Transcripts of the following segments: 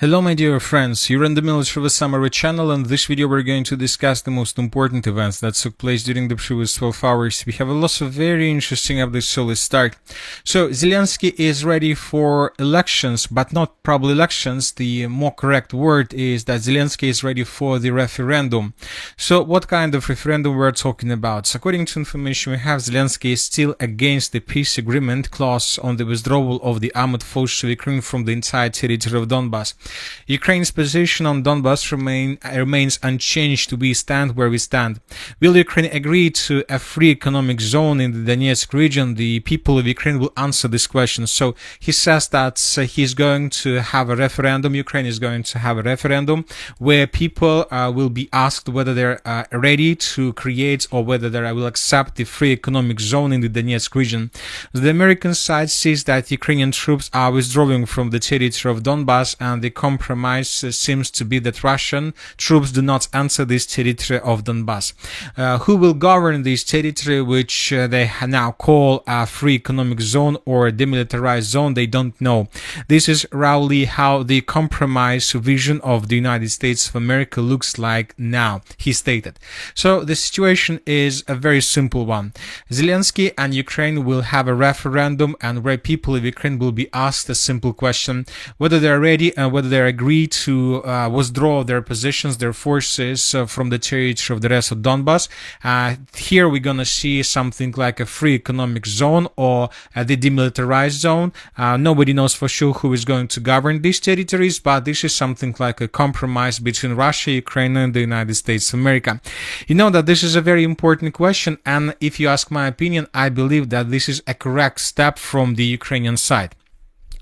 Hello my dear friends, you're in the Military Summary channel, and in this video we're going to discuss the most important events that took place during the previous 12 hours. We have a lot of very interesting updates, so let's start. So Zelensky is ready for elections, but not probably elections. The more correct word is that Zelensky is ready for the referendum. So what kind of referendum we're talking about? So according to information we have, Zelensky is still against the peace agreement clause on the withdrawal of the armed forces of Ukraine from the entire territory of Donbass. Ukraine's position on Donbass remains unchanged. We stand where we stand. Will Ukraine agree to a free economic zone in the Donetsk region? The people of Ukraine will answer this question. So he says that he's going to have a referendum. Ukraine is going to have a referendum where people will be asked whether they're ready to create or whether they will accept the free economic zone in the Donetsk region. The American side sees that Ukrainian troops are withdrawing from the territory of Donbass, and the compromise seems to be that Russian troops do not enter this territory of Donbass. Who will govern this territory, which they now call a free economic zone or a demilitarized zone? They don't know. This is roughly how the compromise vision of the United States of America looks like now, he stated. So the situation is a very simple one. Zelensky and Ukraine will have a referendum, and where people of Ukraine will be asked a simple question whether they are ready and whether they agree to withdraw their positions, their forces from the territory of the rest of Donbass. Here we're going to see something like a free economic zone or the demilitarized zone. Nobody knows for sure who is going to govern these territories, but this is something like a compromise between Russia, Ukraine, and the United States of America. You know that this is a very important question, and if you ask my opinion, I believe that this is a correct step from the Ukrainian side.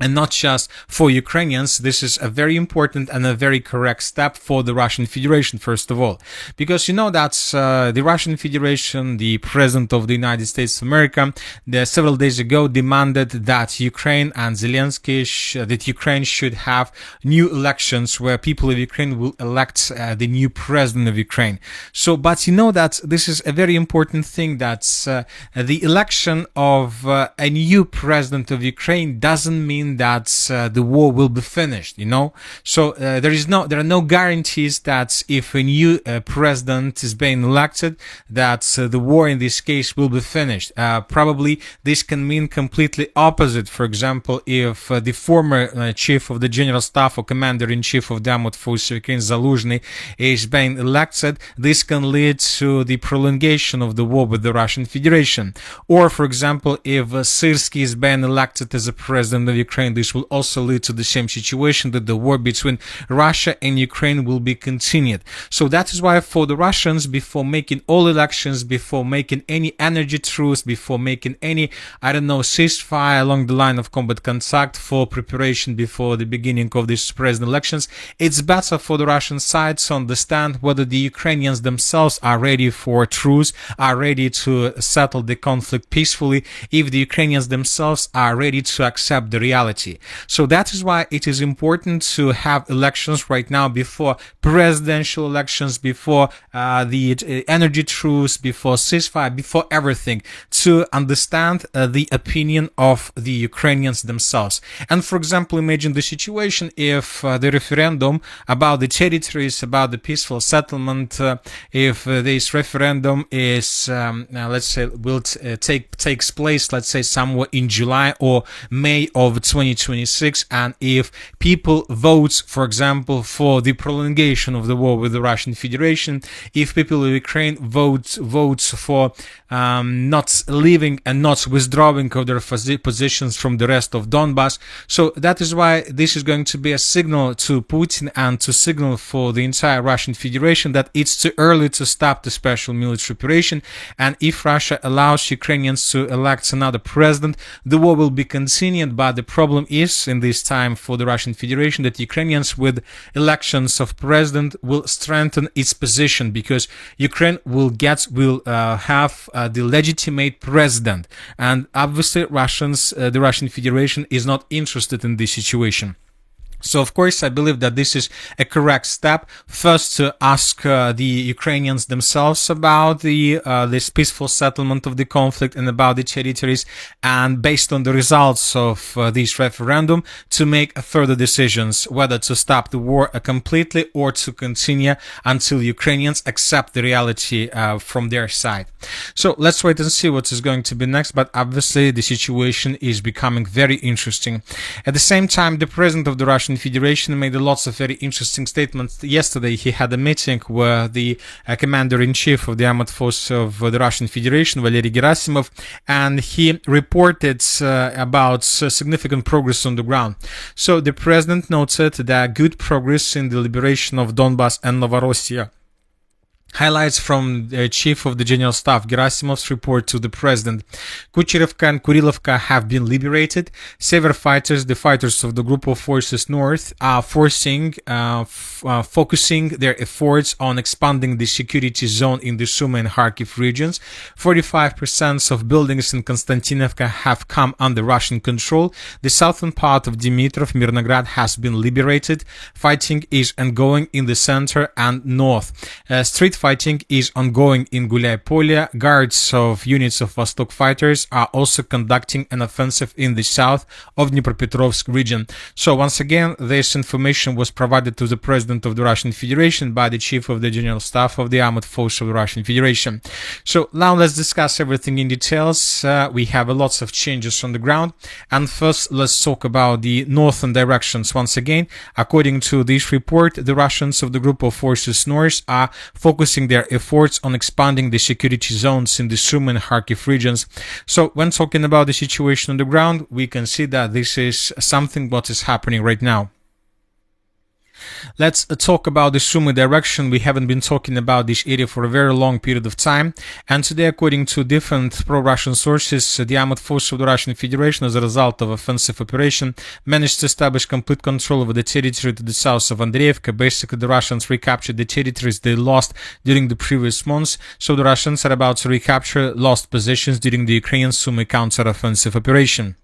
And not just for Ukrainians, this is a very important and a very correct step for the Russian Federation, first of all. Because you know that the Russian Federation, the President of the United States of America, several days ago demanded that Ukraine and Zelensky, that Ukraine should have new elections where people of Ukraine will elect the new President of Ukraine. So, but you know that this is a very important thing, that the election of a new President of Ukraine doesn't mean that the war will be finished, you know. So there are no guarantees that if a new president is being elected, that the war in this case will be finished. Probably this can mean completely opposite. For example, if the former chief of the general staff or commander-in-chief of the armed forces of Ukraine, Zaluzhny, is being elected, this can lead to the prolongation of the war with the Russian Federation. Or, for example, if Syrsky is being elected as a president of Ukraine, this will also lead to the same situation, that the war between Russia and Ukraine will be continued. So that is why for the Russians, before making all elections, before making any energy truce, before making any, ceasefire along the line of combat contact for preparation before the beginning of these president elections, it's better for the Russian side to understand whether the Ukrainians themselves are ready for truce, are ready to settle the conflict peacefully, if the Ukrainians themselves are ready to accept the reality. So that is why it is important to have elections right now, before presidential elections, before the energy truce, before ceasefire, before everything, to understand the opinion of the Ukrainians themselves. And for example, imagine the situation if the referendum about the territories, about the peaceful settlement, if this referendum is, let's say, takes place, let's say, somewhere in July or May of 2026, and if people vote, for example, for the prolongation of the war with the Russian Federation, if people of Ukraine votes for not leaving and not withdrawing of their positions from the rest of Donbass. So that is why this is going to be a signal to Putin and to signal for the entire Russian Federation that it's too early to stop the special military operation, and if Russia allows Ukrainians to elect another president, the war will be continued. But the problem is, in this time for the Russian Federation, that Ukrainians with elections of president will strengthen its position, because Ukraine will have the legitimate president, and obviously the Russian Federation is not interested in this situation. So, of course, I believe that this is a correct step. First, to ask the Ukrainians themselves about this peaceful settlement of the conflict and about the territories, and based on the results of this referendum, to make further decisions whether to stop the war completely or to continue until Ukrainians accept the reality from their side. So, let's wait and see what is going to be next. But obviously, the situation is becoming very interesting. At the same time, the president of the Russian Federation made lots of very interesting statements. Yesterday, he had a meeting with the commander-in-chief of the armed forces of the Russian Federation, Valery Gerasimov, and he reported about significant progress on the ground. So the president noted that good progress in the liberation of Donbass and Novorossiya. Highlights from the chief of the general staff Gerasimov's report to the president. Kucherevka and Kurilovka have been liberated. Sever fighters, the fighters of the group of forces north, are focusing their efforts on expanding the security zone in the Sumy and Kharkiv regions. 45% of buildings in Konstantinovka have come under Russian control. The southern part of Dimitrov, Mirnograd, has been liberated. Fighting is ongoing in the center and north. Street fighting is ongoing in Gulay-Polye. Guards of units of Vostok fighters are also conducting an offensive in the south of Dnipropetrovsk region. So once again, this information was provided to the President of the Russian Federation by the Chief of the General Staff of the Armed Forces of the Russian Federation. So now let's discuss everything in details. We have lots of changes on the ground. And first, let's talk about the northern directions. Once again, according to this report, the Russians of the group of forces north are focusing their efforts on expanding the security zones in the Sumy and Kharkiv regions. So when talking about the situation on the ground, we can see that this is something what is happening right now. Let's talk about the Sumy direction. We haven't been talking about this area for a very long period of time. And today, according to different pro-Russian sources, the armed forces of the Russian Federation, as a result of offensive operation, managed to establish complete control over the territory to the south of Andreevka. Basically, the Russians recaptured the territories they lost during the previous months. So the Russians are about to recapture lost positions during the Ukrainian Sumy counter-offensive operation.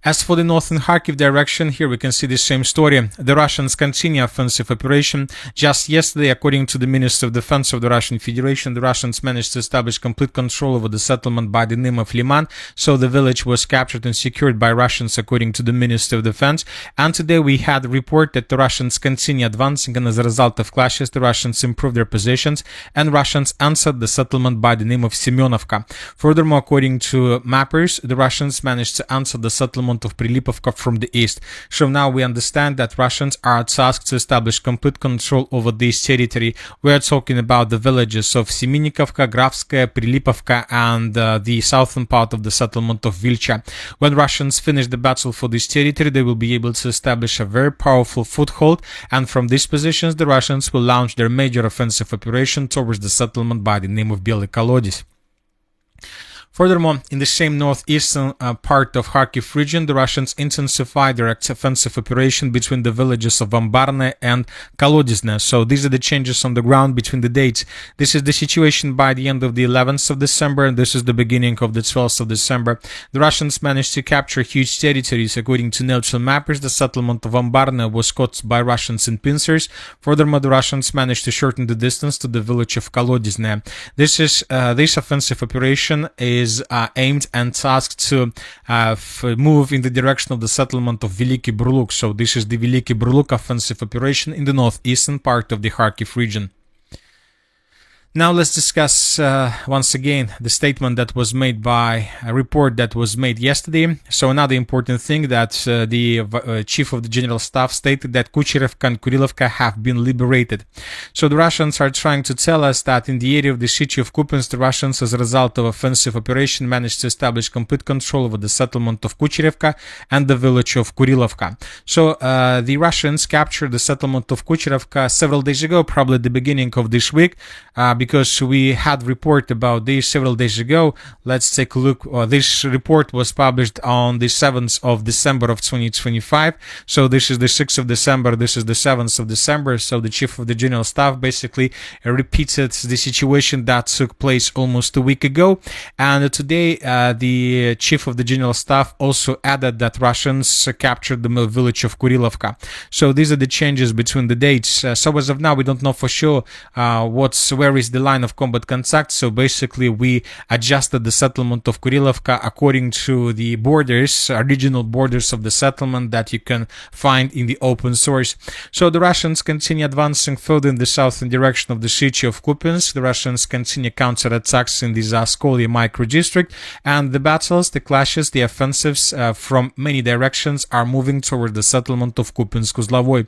As for the northern Kharkiv direction, here we can see the same story. The Russians continue offensive operation. Just yesterday, according to the Minister of Defense of the Russian Federation, the Russians managed to establish complete control over the settlement by the name of Liman. So the village was captured and secured by Russians, according to the Minister of Defense. And today we had a report that the Russians continue advancing, and as a result of clashes, the Russians improved their positions, and Russians answered the settlement by the name of Semyonovka. Furthermore, according to mappers, the Russians managed to answer the settlement of Prilipovka from the east. So now we understand that Russians are tasked to establish complete control over this territory. We are talking about the villages of Seminikovka, Gravskaya, Prilipovka, and the southern part of the settlement of Vilcha. When Russians finish the battle for this territory, they will be able to establish a very powerful foothold, and from these positions the Russians will launch their major offensive operation towards the settlement by the name of Belye Kolodys. Furthermore, in the same northeastern part of Kharkiv region, the Russians intensified their offensive operation between the villages of Ambarne and Kolodysne. So these are the changes on the ground between the dates. This is the situation by the end of the 11th of December, and this is the beginning of the 12th of December. The Russians managed to capture huge territories. According to neutral mappers, the settlement of Ambarne was caught by Russians in pincers. Furthermore, the Russians managed to shorten the distance to the village of Kolodysne. This offensive operation is aimed and tasked to move in the direction of the settlement of Veliki Burluk. So this is the Veliki Burluk offensive operation in the northeastern part of the Kharkiv region. Now let's discuss once again the statement that was made by a report that was made yesterday. So another important thing that the chief of the general staff stated that Kucherevka and Kurilovka have been liberated. So the Russians are trying to tell us that in the area of the city of Kupiansk, the Russians, as a result of offensive operation, managed to establish complete control over the settlement of Kucherevka and the village of Kurilovka. So the Russians captured the settlement of Kucherevka several days ago, probably at the beginning of this week, because we had report about this several days ago. Let's take a look. This report was published on the 7th of December of 2025. So this is the 6th of December. This is the 7th of December. So the Chief of the General Staff basically repeated the situation that took place almost a week ago. And today, the Chief of the General Staff also added that Russians captured the village of Kurilovka. So these are the changes between the dates. So as of now, we don't know for sure where is the line of combat contact. So basically, we adjusted the settlement of Kurilovka according to the borders, original borders of the settlement that you can find in the open source. So the Russians continue advancing further in the southern direction of the city of Kupiansk. The Russians continue counterattacks in the Zaskolye micro-district, and the battles, the clashes, the offensives from many directions are moving toward the settlement of Kupiansk-Uzlovoy.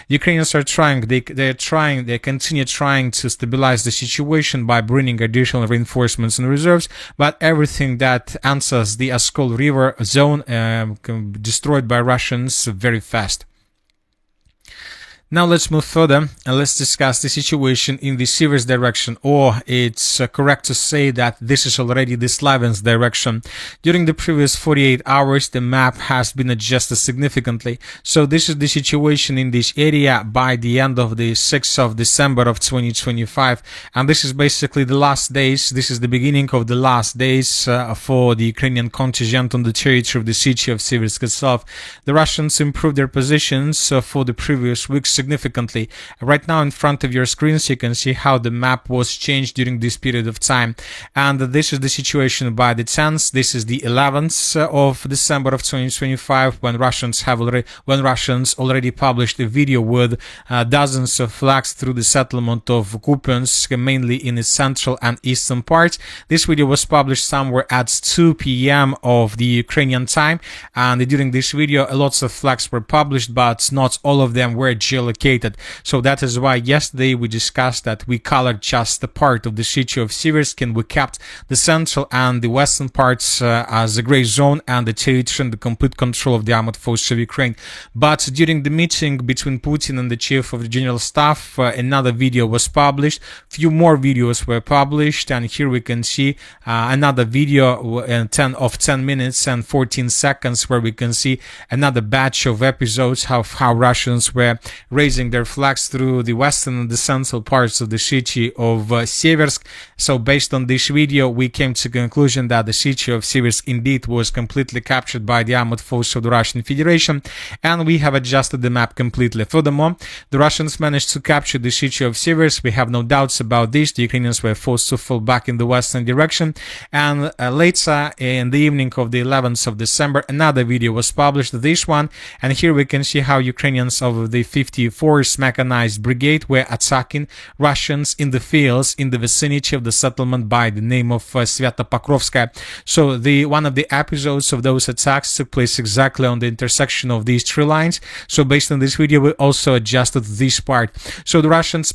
Ukrainians are trying, they continue trying to stabilize the situation by bringing additional reinforcements and reserves, but everything that answers the Oskol River zone destroyed by Russians very fast. Now let's move further and let's discuss the situation in the Siversk direction, or it's correct to say that this is already the Slovyansk direction. During the previous 48 hours, the map has been adjusted significantly. So this is the situation in this area by the end of the 6th of December of 2025. And this is basically the last days. This is the beginning of the last days for the Ukrainian contingent on the territory of the city of Siversk itself. The Russians improved their positions for the previous weeks significantly. Right now in front of your screens you can see how the map was changed during this period of time, and this is the situation by the 10th. This is the 11th of December of 2025 when Russians already published a video with dozens of flags through the settlement of Kupiansk, mainly in its central and eastern parts. This video was published somewhere at 2 p.m. of the Ukrainian time, and during this video lots of flags were published, but not all of them were geolocated. So that is why yesterday we discussed that we colored just the part of the city of Siversk, and we kept the central and the western parts as a gray zone, and the territory and the complete control of the armed forces of Ukraine. But during the meeting between Putin and the Chief of the General Staff, another video was published. Few more videos were published, and here we can see another video 10 minutes and 14 seconds where we can see another batch of episodes how Russians were raising their flags through the western and the central parts of the city of Siversk. So based on this video, we came to the conclusion that the city of Siversk indeed was completely captured by the armed forces of the Russian Federation, and we have adjusted the map completely. Furthermore, the Russians managed to capture the city of Siversk. We have no doubts about this. The Ukrainians were forced to fall back in the western direction, and later in the evening of the 11th of December, another video was published, this one, and here we can see how Ukrainians of the 54th Mechanized Brigade were attacking Russians in the fields in the vicinity of the settlement by the name of Sviatopokrovskaya. So one of the episodes of those attacks took place exactly on the intersection of these three lines. So based on this video, we also adjusted this part. So the Russians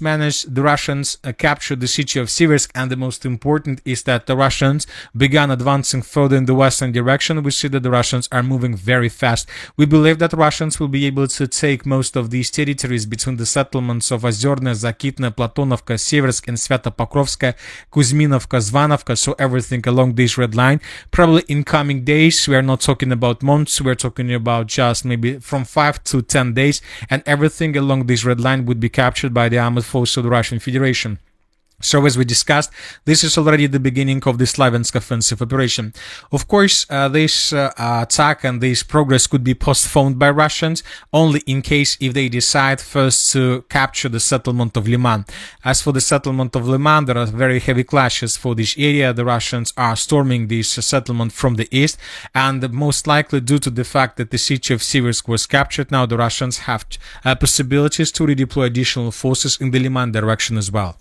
captured the city of Siversk, and the most important is that the Russians began advancing further in the western direction. We see that the Russians are moving very fast. We believe that Russians will be able to take most of these territories between the settlements of Ozerное, Zakitne, Platonovka, Siversk, and Sviatopokrovskaya, Kuzminovka, Zvanovka, so everything along this red line. Probably in coming days, we are not talking about months, we're talking about just maybe from 5 to 10 days, and everything along this red line would be captured by the armed forces of the Russian Federation. So as we discussed, this is already the beginning of the Slovyansk offensive operation. Of course, this attack and this progress could be postponed by Russians only in case if they decide first to capture the settlement of Liman. As for the settlement of Liman, there are very heavy clashes for this area. The Russians are storming this settlement from the east, and most likely due to the fact that the city of Siversk was captured, now the Russians have possibilities to redeploy additional forces in the Liman direction as well.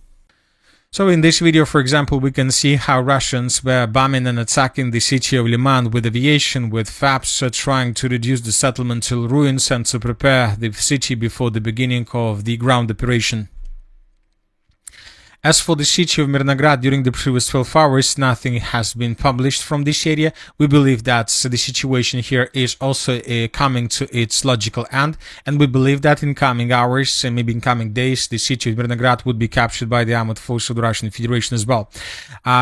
So in this video, for example, we can see how Russians were bombing and attacking the city of Liman with aviation, with FAPs, trying to reduce the settlement to ruins and to prepare the city before the beginning of the ground operation. As for the city of Mirnograd, during the previous 12 hours, nothing has been published from this area. We believe that the situation here is also coming to its logical end, and we believe that in coming hours and maybe in coming days, the city of Mirnograd would be captured by the armed forces of the Russian Federation as well.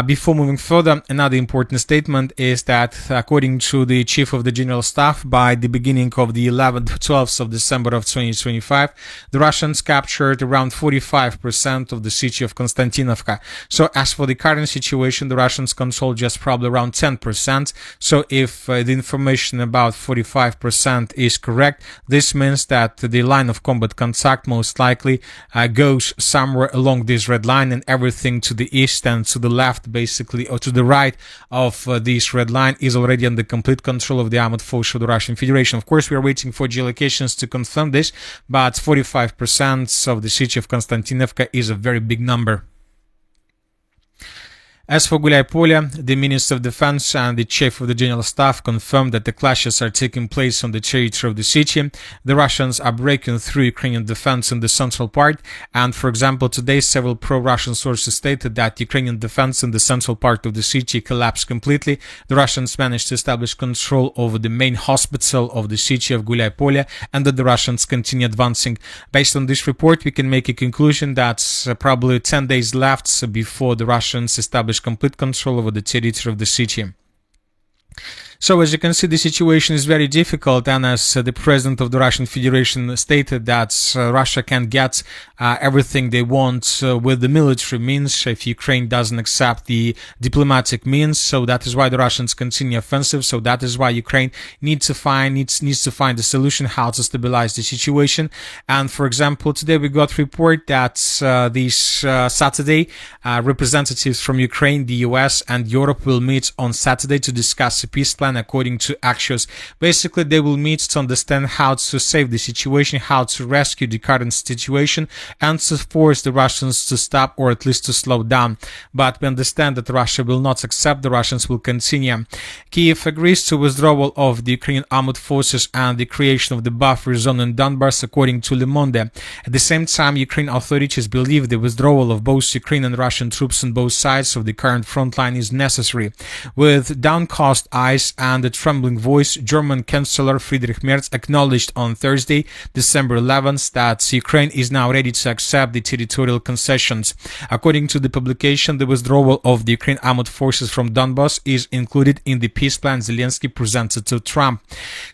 Before moving further, another important statement is that according to the Chief of the General Staff, by the beginning of the 12th of December of 2025, the Russians captured around 45% of the city of Konstantinovka. So as for the current situation, the Russians control just probably around 10%. So if the information about 45% is correct, this means that the line of combat contact most likely goes somewhere along this red line, and everything to the east and to the left, basically, or to the right of this red line is already under complete control of the armed forces of the Russian Federation. Of course, we are waiting for geolocations to confirm this, but 45% of the city of Konstantinovka is a very big number. As for Guliai-Polya, the Minister of Defense and the Chief of the General Staff confirmed that the clashes are taking place on the territory of the city. The Russians are breaking through Ukrainian defense in the central part, and for example, today several pro-Russian sources stated that Ukrainian defense in the central part of the city collapsed completely. The Russians managed to establish control over the main hospital of the city of Guliai-Polya, and that the Russians continue advancing. Based on this report, we can make a conclusion that probably 10 days left before the Russians establish complete control over the territory of the city. So as you can see, the situation is very difficult, and as the President of the Russian Federation stated that Russia can get everything they want with the military means if Ukraine doesn't accept the diplomatic means. So that is why the Russians continue offensive. So that is why Ukraine needs to find a solution how to stabilize the situation. And for example, today we got report that this Saturday representatives from Ukraine, the US, and Europe will meet on Saturday to discuss a peace plan. According to Axios, basically they will meet to understand how to save the situation, how to rescue the current situation, and to force the Russians to stop or at least to slow down. But we understand that Russia will not accept, the Russians will continue. Kiev agrees to withdrawal of the Ukrainian armed forces and the creation of the buffer zone in Donbass, according to Le Monde. At the same time, Ukrainian authorities believe the withdrawal of both Ukrainian and Russian troops on both sides of the current front line is necessary. With downcast eyes and a trembling voice, German Chancellor Friedrich Merz acknowledged on Thursday, December 11th, that Ukraine is now ready to accept the territorial concessions. According to the publication, the withdrawal of the Ukrainian armed forces from Donbass is included in the peace plan Zelensky presented to Trump.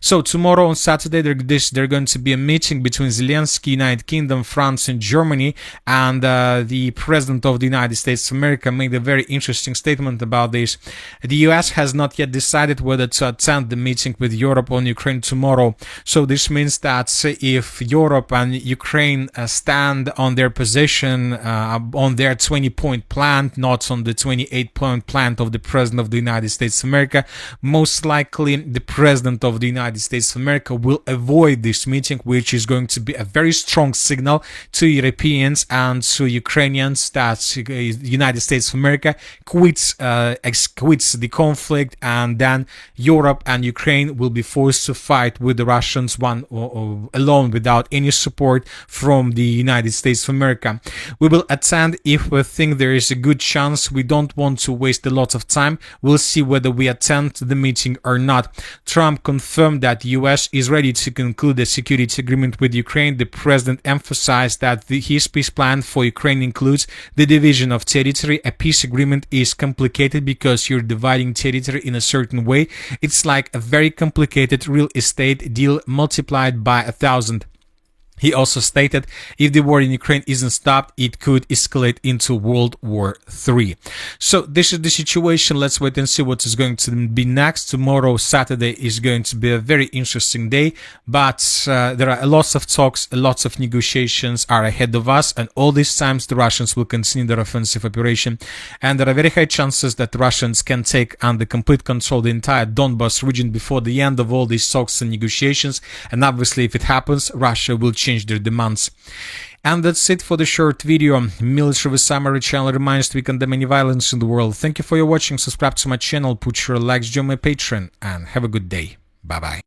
So tomorrow on Saturday, there's going to be a meeting between Zelensky, United Kingdom, France, and Germany, and the President of the United States of America made a very interesting statement about this. The US has not yet decided whether to attend the meeting with Europe on Ukraine tomorrow. So this means that if Europe and Ukraine stand on their position, on their 20-point plan, not on the 28-point plan of the President of the United States of America, most likely the President of the United States of America will avoid this meeting, which is going to be a very strong signal to Europeans and to Ukrainians that the United States of America quits the conflict, and then Europe and Ukraine will be forced to fight with the Russians alone without any support from the United States of America. We will attend if we think there is a good chance. We don't want to waste a lot of time. We'll see whether we attend the meeting or not. Trump confirmed that the US is ready to conclude a security agreement with Ukraine. The president emphasized that his peace plan for Ukraine includes the division of territory. A peace agreement is complicated because you're dividing territory in a certain way. It's like a very complicated real estate deal multiplied by 1,000. He also stated if the war in Ukraine isn't stopped, it could escalate into World War III. So this is the situation. Let's wait and see what is going to be next. Tomorrow, Saturday, is going to be a very interesting day, but there are lots of talks, lots of negotiations are ahead of us, and all these times the Russians will continue their offensive operation, and there are very high chances that the Russians can take under complete control the entire Donbass region before the end of all these talks and negotiations, and obviously if it happens, Russia will change their demands. And that's it for the short video. Military Summary channel reminds we condemn any violence in the world. Thank you for your watching. Subscribe to my channel, put your likes, join my Patreon, and have a good day. Bye bye.